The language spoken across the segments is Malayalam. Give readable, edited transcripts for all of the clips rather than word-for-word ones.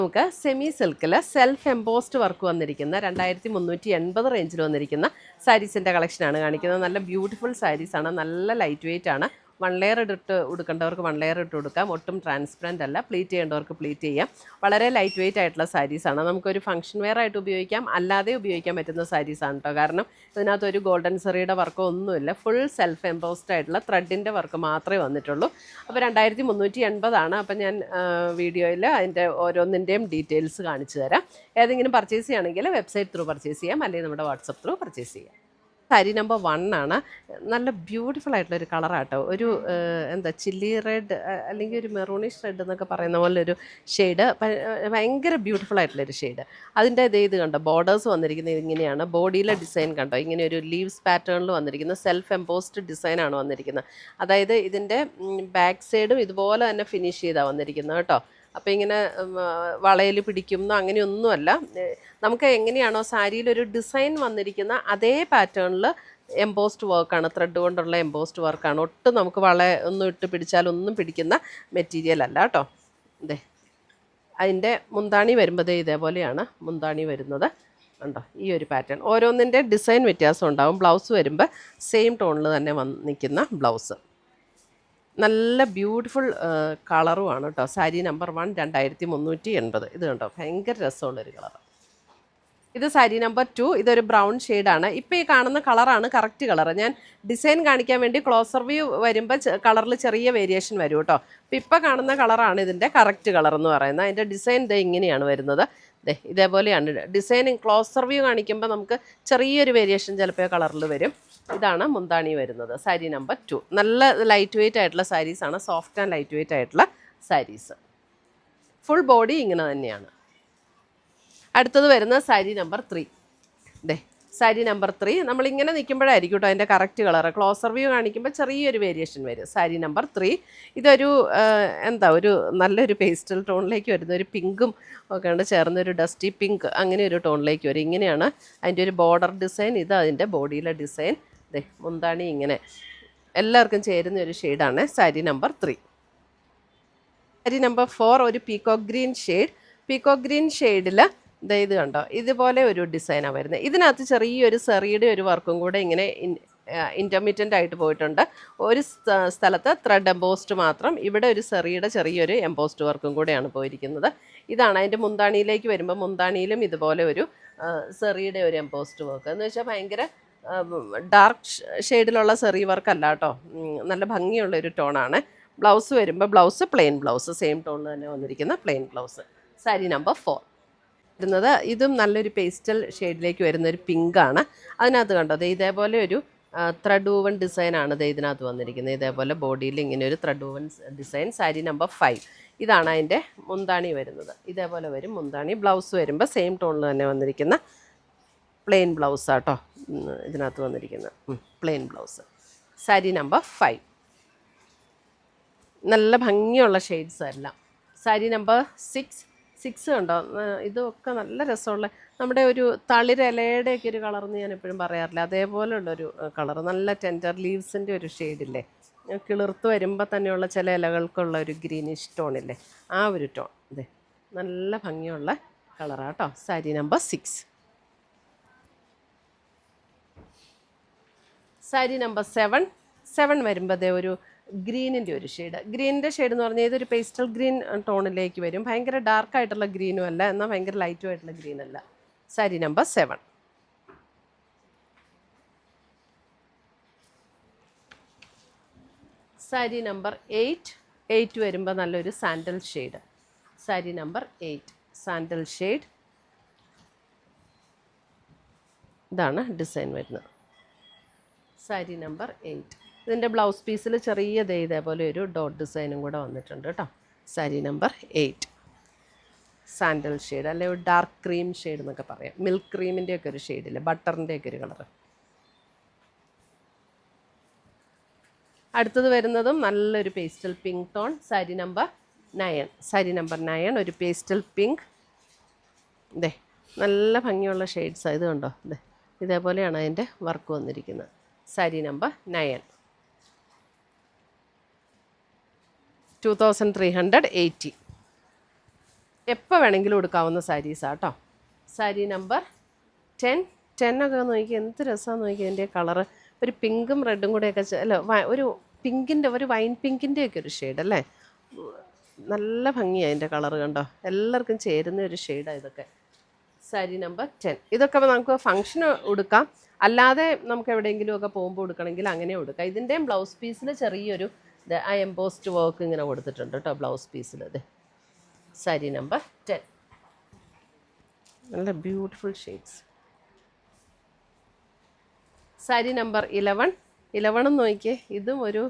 നമുക്ക് സെമി സിൽക്കിൽ സെൽഫ് എംബോസ്ഡ് വർക്ക് വന്നിരിക്കുന്ന 2380 റേഞ്ചിൽ വന്നിരിക്കുന്ന സാരീസിൻ്റെ കളക്ഷനാണ് കാണിക്കുന്നത്. നല്ല ബ്യൂട്ടിഫുൾ സാരീസാണ്, നല്ല ലൈറ്റ് വെയ്റ്റ് ആണ്. 1 ലെയർ ഇട്ട് ഉടുക്കേണ്ടവർക്ക് 1 ലെയർ ഇട്ട് കൊടുക്കാം. ഒട്ടും ട്രാൻസ്പെറൻ്റ് അല്ല. പ്ലീറ്റ് ചെയ്യേണ്ടവർക്ക് പ്ലീറ്റ് ചെയ്യാം. വളരെ ലൈറ്റ് വെയ്റ്റ് ആയിട്ടുള്ള സാരീസാണ്. നമുക്കൊരു ഫംഗ്ഷൻ വെയർ ആയിട്ട് ഉപയോഗിക്കാം, അല്ലാതെ ഉപയോഗിക്കാൻ പറ്റുന്ന സാരീസാണ് കേട്ടോ. കാരണം ഇതിനകത്ത് ഒരു ഗോൾഡൻ സെറിയുടെ വർക്കോ ഒന്നുമില്ല. ഫുൾ സെൽഫ് എംബോസ്ഡ് ആയിട്ടുള്ള ത്രെഡിൻ്റെ വർക്ക് മാത്രമേ വന്നിട്ടുള്ളൂ. അപ്പോൾ 2380 അപ്പം ഞാൻ വീഡിയോയിൽ അതിൻ്റെ ഓരോന്നിൻ്റെയും ഡീറ്റെയിൽസ് കാണിച്ചു തരാം. ഏതെങ്കിലും പർച്ചേസ് ചെയ്യുകയാണെങ്കിൽ വെബ്സൈറ്റ് ത്രൂ പർച്ചേസ് ചെയ്യാം, അല്ലെങ്കിൽ നമ്മുടെ വാട്സപ്പ് ത്രൂ പർച്ചേസ് ചെയ്യാം. സാരി നമ്പർ 1 ആണ്. നല്ല ബ്യൂട്ടിഫുൾ ആയിട്ടുള്ളൊരു കളറാട്ടോ. ഒരു ചില്ലി റെഡ് അല്ലെങ്കിൽ ഒരു മെറൂണിഷ് റെഡ് എന്നൊക്കെ പറയുന്ന പോലെ ഒരു ഷെയ്ഡ്, ഭയങ്കര ബ്യൂട്ടിഫുൾ ആയിട്ടുള്ളൊരു ഷെയ്ഡ്. അതിൻ്റെ ഇത് കണ്ടോ, ബോർഡേഴ്സ് വന്നിരിക്കുന്നത് ഇങ്ങനെയാണ്. ബോഡിയിലെ ഡിസൈൻ കണ്ടോ, ഇങ്ങനെ ഒരു ലീവ്സ് പാറ്റേണിൽ വന്നിരിക്കുന്ന സെൽഫ് എംബോസ്ഡ് ഡിസൈനാണ് വന്നിരിക്കുന്നത്. അതായത് ഇതിൻ്റെ ബാക്ക് സൈഡും ഇതുപോലെ തന്നെ ഫിനിഷ് ചെയ്താണ് വന്നിരിക്കുന്നത് കേട്ടോ. അപ്പോൾ ഇങ്ങനെ വളയിൽ പിടിക്കുന്നോ അങ്ങനെയൊന്നുമല്ല. നമുക്ക് എങ്ങനെയാണോ സാരിയിലൊരു ഡിസൈൻ വന്നിരിക്കുന്ന അതേ പാറ്റേണിൽ എംബോസ്ഡ് വർക്കാണ്, ത്രെഡ് കൊണ്ടുള്ള എംബോസ്ഡ് വർക്കാണ്. ഒട്ടും നമുക്ക് ഒന്നും ഇട്ട് പിടിച്ചാലൊന്നും പിടിക്കുന്ന മെറ്റീരിയൽ അല്ല കേട്ടോ. ഇതേ അതിൻ്റെ മുന്താണി വരുമ്പോൾ ഇതേപോലെയാണ് മുന്താണി വരുന്നത്. ഉണ്ടോ ഈ ഒരു പാറ്റേൺ. ഓരോന്നിൻ്റെ ഡിസൈൻ വ്യത്യാസം ഉണ്ടാവും. ബ്ലൗസ് വരുമ്പോൾ സെയിം ടോണിൽ തന്നെ നിൽക്കുന്ന ബ്ലൗസ്. നല്ല ബ്യൂട്ടിഫുൾ കളറുമാണ് കേട്ടോ. സാരി നമ്പർ 1 2380. ഇത് കണ്ടോ, ഭയങ്കര രസമുള്ളൊരു കളർ. ഇത് സാരി നമ്പർ 2. ഇതൊരു ബ്രൗൺ ഷെയ്ഡാണ്. ഇപ്പോൾ ഈ കാണുന്ന കളറാണ് കറക്റ്റ് കളർ. ഞാൻ ഡിസൈൻ കാണിക്കാൻ വേണ്ടി ക്ലോസർ വ്യൂ വരുമ്പോൾ കളറിൽ ചെറിയ വേരിയേഷൻ വരും കേട്ടോ. അപ്പോൾ ഇപ്പോൾ കാണുന്ന കളറാണ് ഇതിൻ്റെ കറക്റ്റ് കളർ എന്ന് പറയുന്നത്. അതിൻ്റെ ഡിസൈൻ ഇങ്ങനെയാണ് വരുന്നത്. ഇതേപോലെയാണ് ഡിസൈൻ. ക്ലോസർ വ്യൂ കാണിക്കുമ്പോൾ നമുക്ക് ചെറിയൊരു വേരിയേഷൻ ചിലപ്പോൾ കളറിൽ വരും. ഇതാണ് മുന്താണി വരുന്നത്. സാരി നമ്പർ 2. നല്ല ലൈറ്റ് വെയ്റ്റ് ആയിട്ടുള്ള സാരീസാണ്, സോഫ്റ്റ് ആൻഡ് ലൈറ്റ് വെയ്റ്റ് ആയിട്ടുള്ള സാരീസ്. ഫുൾ ബോഡി ഇങ്ങനെ തന്നെയാണ്. അടുത്തത് വരുന്ന സാരി നമ്പർ 3. സാരി നമ്പർ 3 നമ്മളിങ്ങനെ നിൽക്കുമ്പോഴായിരിക്കും കേട്ടോ അതിൻ്റെ കറക്റ്റ് കളർ. ക്ലോസർ വ്യൂ കാണിക്കുമ്പോൾ ചെറിയൊരു വേരിയേഷൻ വരും. സാരി നമ്പർ 3. ഇതൊരു ഒരു നല്ലൊരു പേസ്റ്റൽ ടോണിലേക്ക് വരുന്ന ഒരു പിങ്കും ഒക്കെ ഉണ്ട് ചേർന്നൊരു ഡസ്റ്റി പിങ്ക്, അങ്ങനെ ഒരു ടോണിലേക്ക് വരും. ഇങ്ങനെയാണ് അതിൻ്റെ ഒരു ബോർഡർ ഡിസൈൻ. ഇത് അതിൻ്റെ ബോഡിയിലെ ഡിസൈൻ. മുന്താണി ഇങ്ങനെ എല്ലാവർക്കും ചേരുന്ന ഒരു ഷെയ്ഡാണ് സാരി നമ്പർ 3. സാരി നമ്പർ 4 ഒരു peacock green shade. Peacock green ഷെയ്ഡിൽ ഇത് കണ്ടോ, ഇതുപോലെ ഒരു ഡിസൈനാണ് വരുന്നത്. ഇതിനകത്ത് ചെറിയൊരു സെറിയുടെ ഒരു വർക്കും കൂടെ ഇങ്ങനെ ഇൻ്റർമീഡിയൻ്റ് ആയിട്ട് പോയിട്ടുണ്ട്. ഒരു സ്ഥലത്ത് ത്രെഡ് എംബോസ്ഡ് മാത്രം, ഇവിടെ ഒരു സെറിയുടെ ചെറിയൊരു എംബോസ്ഡ് വർക്കും കൂടെയാണ് പോയിരിക്കുന്നത്. ഇതാണ് അതിൻ്റെ മുന്താണിയിലേക്ക് വരുമ്പോൾ മുന്താണിയിലും ഇതുപോലെ ഒരു സെറിയുടെ ഒരു എംബോസ്ഡ് വർക്ക്. എന്ന് വെച്ചാൽ ഭയങ്കര ഡാർക്ക് ഷെയ്ഡിലുള്ള സെറി വർക്കല്ല കേട്ടോ, നല്ല ഭംഗിയുള്ളൊരു ടോണാണ്. ബ്ലൗസ് വരുമ്പോൾ ബ്ലൗസ് പ്ലെയിൻ ബ്ലൗസ്, സെയിം ടോണിൽ തന്നെ വന്നിരിക്കുന്ന പ്ലെയിൻ ബ്ലൗസ്. സാരി നമ്പർ 4 വരുന്നത് ഇതും നല്ലൊരു പേസ്റ്റൽ ഷെയ്ഡിലേക്ക് വരുന്നൊരു പിങ്കാണ്. അതിനകത്ത് കണ്ടോ ഇതേപോലെ ഒരു ത്രെഡ് വൂവൺ ഡിസൈനാണ് ഇതിനകത്ത് വന്നിരിക്കുന്നത്. ഇതേപോലെ ബോഡിയിൽ ഇങ്ങനെ ഒരു thread woven design. Sari number 5. ഇതാണ് അതിൻ്റെ മുന്താണി വരുന്നത്. ഇതേപോലെ വരും മുന്താണി. ബ്ലൗസ് വരുമ്പോൾ സെയിം ടോണിൽ തന്നെ വന്നിരിക്കുന്ന പ്ലെയിൻ ബ്ലൗസാട്ടോ ഇതിനകത്ത് വന്നിരിക്കുന്നത്, പ്ലെയിൻ ബ്ലൗസ്. സാരി നമ്പർ 5. നല്ല ഭംഗിയുള്ള ഷെയ്ഡ്സ് എല്ലാം. സാരി നമ്പർ 6 കണ്ടോ, ഇതൊക്കെ നല്ല രസമുള്ള നമ്മുടെ ഒരു തളിരിലയുടെയൊക്കെ ഒരു കളർന്ന് ഞാൻ എപ്പോഴും പറയാറില്ല, അതേപോലെയുള്ളൊരു കളർ. നല്ല ടെൻഡർ ലീവ്സിൻ്റെ ഒരു ഷെയ്ഡില്ലേ, കിളിർത്ത് വരുമ്പോൾ തന്നെയുള്ള ചില ഇലകൾക്കുള്ള ഒരു ഗ്രീനിഷ് ടോണില്ലേ, ആ ഒരു ടോൺ. നല്ല ഭംഗിയുള്ള കളറാട്ടോ. സാരി നമ്പർ 6. സാരി നമ്പർ 7 വരുമ്പോൾ ഒരു ഗ്രീനിൻ്റെ ഒരു ഷെയ്ഡ്. ഗ്രീനിൻ്റെ ഷെയ്ഡ് എന്ന് പറഞ്ഞാൽ ഇതൊരു പേസ്റ്റൽ ഗ്രീൻ ടോണിലേക്ക് വരും. ഭയങ്കര ഡാർക്കായിട്ടുള്ള ഗ്രീനും അല്ല, എന്നാൽ ഭയങ്കര ലൈറ്റും ആയിട്ടുള്ള ഗ്രീനല്ല. സാരി നമ്പർ 7. സാരി നമ്പർ 8 വരുമ്പോൾ നല്ലൊരു sandal shade. Sari number 8 sandal shade. ഇതാണ് ഡിസൈൻ വരുന്നത്. സാരി നമ്പർ 8. ഇതിൻ്റെ ബ്ലൗസ് പീസിൽ ചെറിയ ഇതേപോലെ ഒരു ഡോട്ട് ഡിസൈനും കൂടെ വന്നിട്ടുണ്ട് കേട്ടോ. സാരി നമ്പർ 8 സാൻഡൽ ഷെയ്ഡ്, അല്ലെങ്കിൽ ഒരു ഡാർക്ക് ക്രീം ഷെയ്ഡ് എന്നൊക്കെ പറയാം. മിൽക്ക് ക്രീമിൻ്റെയൊക്കെ ഒരു ഷെയ്ഡില്ലേ, ബട്ടറിൻ്റെയൊക്കെ ഒരു കളർ. അടുത്തത് വരുന്നതും നല്ലൊരു pastel pink tone. Sari number 9. Sari number 9 ഒരു പേസ്റ്റൽ പിങ്ക്. നല്ല ഭംഗിയുള്ള ഷെയ്ഡ്സാണ്. ഇത് കണ്ടോ, ഇതേപോലെയാണ് അതിൻ്റെ വർക്ക് വന്നിരിക്കുന്നത്. സാരി നമ്പർ 9 2380. എപ്പോൾ വേണമെങ്കിലും എടുക്കാവുന്ന സാരീസാണ് കേട്ടോ. സാരി നമ്പർ 10. 10 ഒക്കെ നോക്കി എന്ത് രസമാണെന്ന് നോക്കി എൻ്റെ കളറ്. ഒരു പിങ്കും റെഡും കൂടെയൊക്കെ അല്ല ഒരു പിങ്കിൻ്റെ ഒരു വൈൻ പിങ്കിൻ്റെ ഒക്കെ ഒരു ഷെയ്ഡ് അല്ലേ. നല്ല ഭംഗിയാണ് അതിൻ്റെ കളറ് കണ്ടോ. എല്ലാവർക്കും ചേരുന്ന ഒരു ഷെയ്ഡാണ് ഇതൊക്കെ. സാരി നമ്പർ 10. ഇതൊക്കെ നമുക്ക് ഫംഗ്ഷന് ഉടുക്കാം, അല്ലാതെ നമുക്ക് എവിടെയെങ്കിലുമൊക്കെ പോകുമ്പോൾ ഉടുക്കണമെങ്കിൽ അങ്ങനെ ഉടുക്കാം. ഇതിൻ്റെയും ബ്ലൗസ് പീസിൽ ചെറിയൊരു ആ എംബോസ്ഡ് വർക്ക് ഇങ്ങനെ കൊടുത്തിട്ടുണ്ട് കേട്ടോ ബ്ലൗസ് പീസിൽ. ഇത് സാരി നമ്പർ 10. നല്ല ബ്യൂട്ടിഫുൾ ഷെയ്ഡ്സ്. സാരി നമ്പർ 11. 11 നോക്കിയേ, ഇതും ഒരു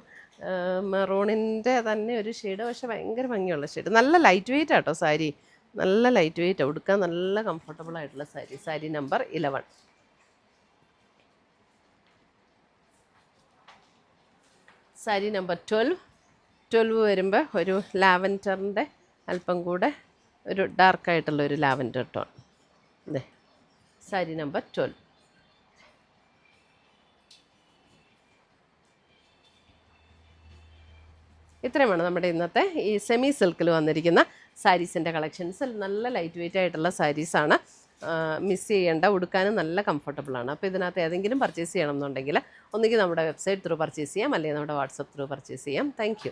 മെറൂണിൻ്റെ തന്നെ ഒരു ഷെയ്ഡ്, പക്ഷെ ഭയങ്കര ഭംഗിയുള്ള ഷെയ്ഡ്. നല്ല ലൈറ്റ് വെയിറ്റ് ആട്ടോ സാരി, നല്ല ലൈറ്റ് വെയിറ്റ്, ഉടുക്കാൻ നല്ല കംഫർട്ടബിൾ ആയിട്ടുള്ള സാരി. സാരി നമ്പർ 11. സാരി നമ്പർ 12. 12 വരുമ്പോൾ ഒരു ലാവൻഡറിൻ്റെ അല്പം കൂടെ ഒരു ഡാർക്കായിട്ടുള്ള ഒരു ലാവൻഡർ ടോൺ. അതെ സാരി നമ്പർ 12. ഇത്രയുമാണ് നമ്മുടെ ഇന്നത്തെ ഈ സെമി സിൽക്കിൽ വന്നിരിക്കുന്ന സാരീസിൻ്റെ കളക്ഷൻസ്. നല്ല ലൈറ്റ് വെയിറ്റ് ആയിട്ടുള്ള സാരീസാണ്, മിസ് ചെയ്യേണ്ട, ഉടുക്കാനും നല്ല കംഫർട്ടബിളാണ്. അപ്പോൾ ഇതിനകത്ത് ഏതെങ്കിലും പർച്ചേസ് ചെയ്യണം എന്നുണ്ടെങ്കിൽ ഒന്നുകിൽ നമ്മുടെ വെബ്സൈറ്റ് ത്രൂ പർച്ചേസ് ചെയ്യാം, അല്ലെങ്കിൽ നമ്മുടെ വാട്സപ്പ് ത്രൂ പർച്ചേസ് ചെയ്യാം. താങ്ക്